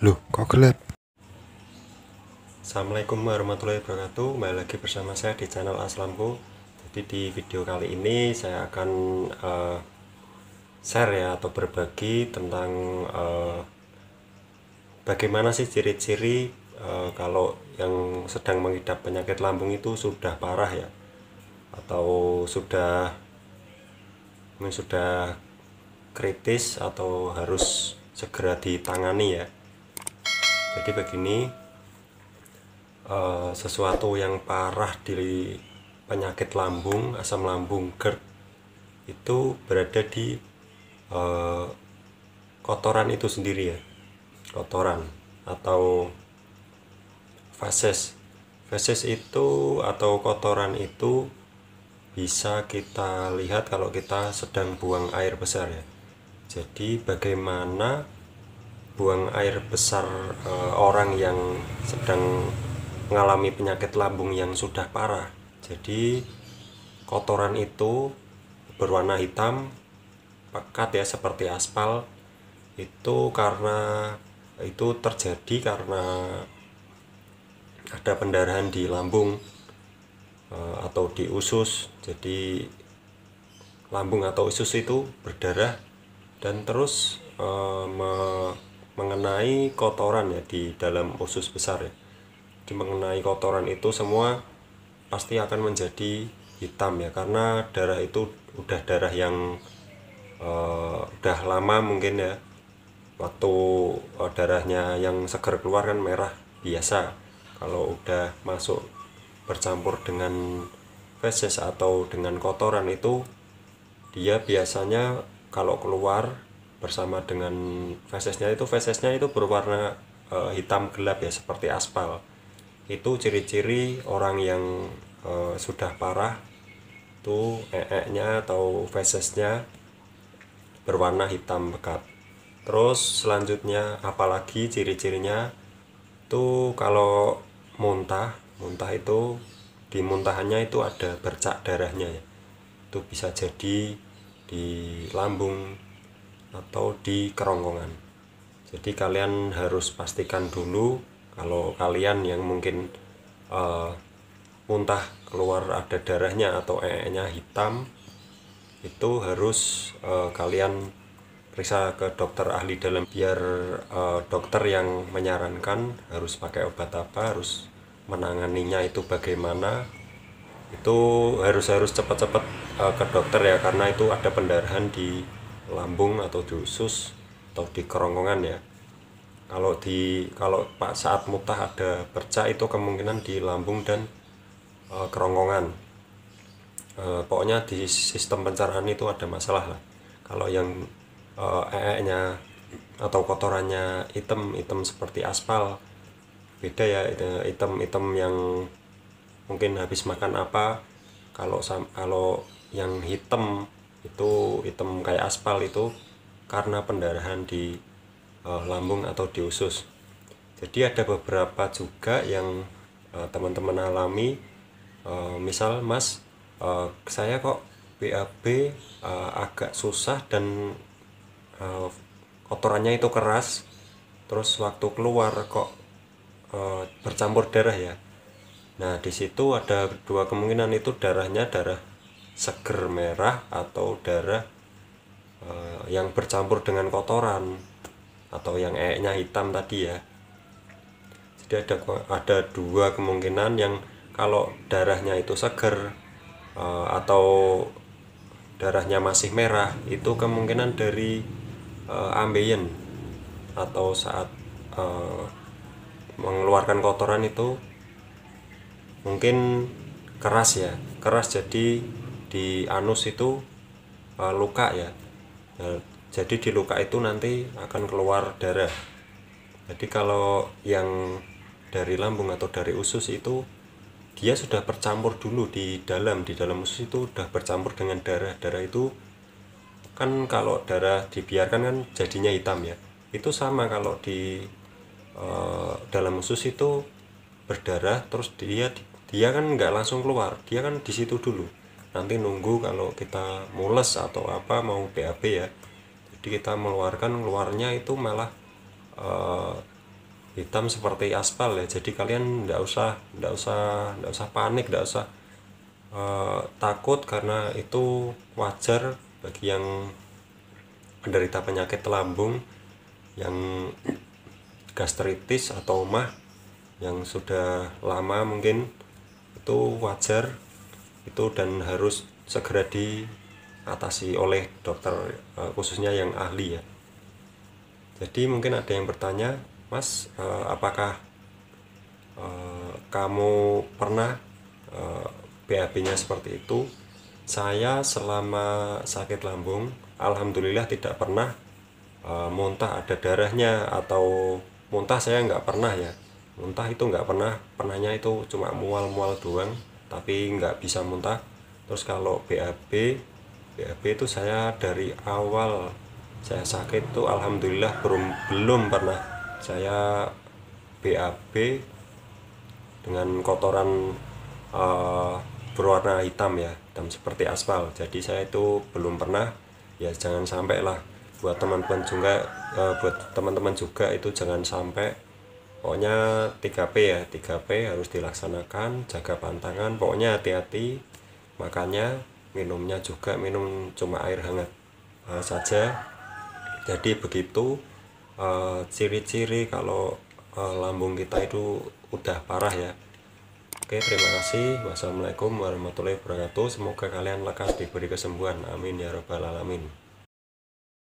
Loh, kok gelap? Assalamualaikum warahmatullahi wabarakatuh. Kembali lagi bersama saya di channel Aslamku. Jadi di video kali ini saya akan share ya atau berbagi tentang bagaimana sih ciri-ciri kalau yang sedang mengidap penyakit lambung itu sudah parah ya, atau mungkin sudah kritis atau harus segera ditangani ya. Jadi begini, sesuatu yang parah di penyakit lambung, asam lambung, GERD itu berada di kotoran itu sendiri ya, kotoran atau feses. Feses itu atau kotoran itu bisa kita lihat kalau kita sedang buang air besar ya. Jadi bagaimana buang air besar orang yang sedang mengalami penyakit lambung yang sudah parah. Jadi kotoran itu berwarna hitam pekat ya, seperti aspal. Itu terjadi karena ada pendarahan di lambung atau di usus. Jadi lambung atau usus itu berdarah dan terus mengenai kotoran ya di dalam usus besar ya. Jadi mengenai kotoran itu semua pasti akan menjadi hitam ya, karena darah itu udah darah yang udah lama mungkin ya. Waktu darahnya yang seger keluar kan merah biasa. Kalau udah masuk bercampur dengan feses atau dengan kotoran itu, dia biasanya kalau keluar bersama dengan fesesnya itu berwarna hitam gelap ya, seperti aspal. Itu ciri-ciri orang yang sudah parah, tuh nya atau fesesnya berwarna hitam pekat. Terus selanjutnya apalagi ciri-cirinya tuh, kalau muntah itu di muntahannya itu ada bercak darahnya ya. Itu bisa jadi di lambung atau di kerongkongan. Jadi kalian harus pastikan dulu, kalau kalian yang mungkin muntah keluar ada darahnya atau nya hitam, itu harus kalian periksa ke dokter ahli dalam, biar dokter yang menyarankan harus pakai obat apa, harus menanganinya itu bagaimana. Itu harus cepat-cepat ke dokter ya, karena itu ada pendarahan di lambung atau di usus atau di kerongkongan ya. Kalau saat muntah ada bercak, itu kemungkinan di lambung dan kerongkongan. Pokoknya di sistem pencernaan itu ada masalah lah. Kalau yang nya atau kotorannya hitam seperti aspal, beda ya. Hitam yang mungkin habis makan apa. Kalau yang hitam itu hitam kayak aspal, itu karena pendarahan di lambung atau di usus. Jadi ada beberapa juga yang teman-teman alami. Misal, Mas, saya kok BAB agak susah dan kotorannya itu keras, terus waktu keluar kok bercampur darah ya. Nah, di situ ada dua kemungkinan, itu darahnya darah seger merah atau darah yang bercampur dengan kotoran atau yang nya hitam tadi ya. Jadi ada dua kemungkinan. Yang kalau darahnya itu seger atau darahnya masih merah, itu kemungkinan dari ambeien atau saat mengeluarkan kotoran itu mungkin keras ya, jadi di anus itu luka ya. Jadi di luka itu nanti akan keluar darah. Jadi kalau yang dari lambung atau dari usus itu, dia sudah bercampur dulu di dalam usus, itu sudah bercampur dengan darah itu kan. Kalau darah dibiarkan kan jadinya hitam ya. Itu sama kalau di dalam usus itu berdarah, terus dia kan nggak langsung keluar, dia kan di situ dulu, nanti nunggu kalau kita mules atau apa mau BAB ya. Jadi kita keluarnya itu malah hitam seperti aspal ya. Jadi kalian nggak usah panik, nggak usah takut, karena itu wajar bagi yang menderita penyakit lambung, yang gastritis atau mah yang sudah lama mungkin, itu wajar itu dan harus segera diatasi oleh dokter, khususnya yang ahli ya. Jadi mungkin ada yang bertanya, Mas, apakah kamu pernah BAB-nya seperti itu? Saya selama sakit lambung alhamdulillah tidak pernah muntah ada darahnya, atau muntah saya nggak pernah ya. Muntah itu nggak pernah, pernahnya itu cuma mual-mual doang, tapi nggak bisa muntah. Terus kalau BAB itu saya dari awal saya sakit tuh alhamdulillah belum pernah saya BAB dengan kotoran berwarna hitam ya, hitam seperti aspal. Jadi saya itu belum pernah. Ya jangan sampai lah, buat teman-teman juga itu jangan sampai. Pokoknya 3P ya, 3P harus dilaksanakan, jaga pantangan, pokoknya hati-hati. Makannya, minumnya juga minum cuma air hangat saja. Jadi begitu ciri-ciri kalau lambung kita itu udah parah ya. Oke, terima kasih. Wassalamualaikum warahmatullahi wabarakatuh. Semoga kalian lekas diberi kesembuhan. Amin ya robbal alamin.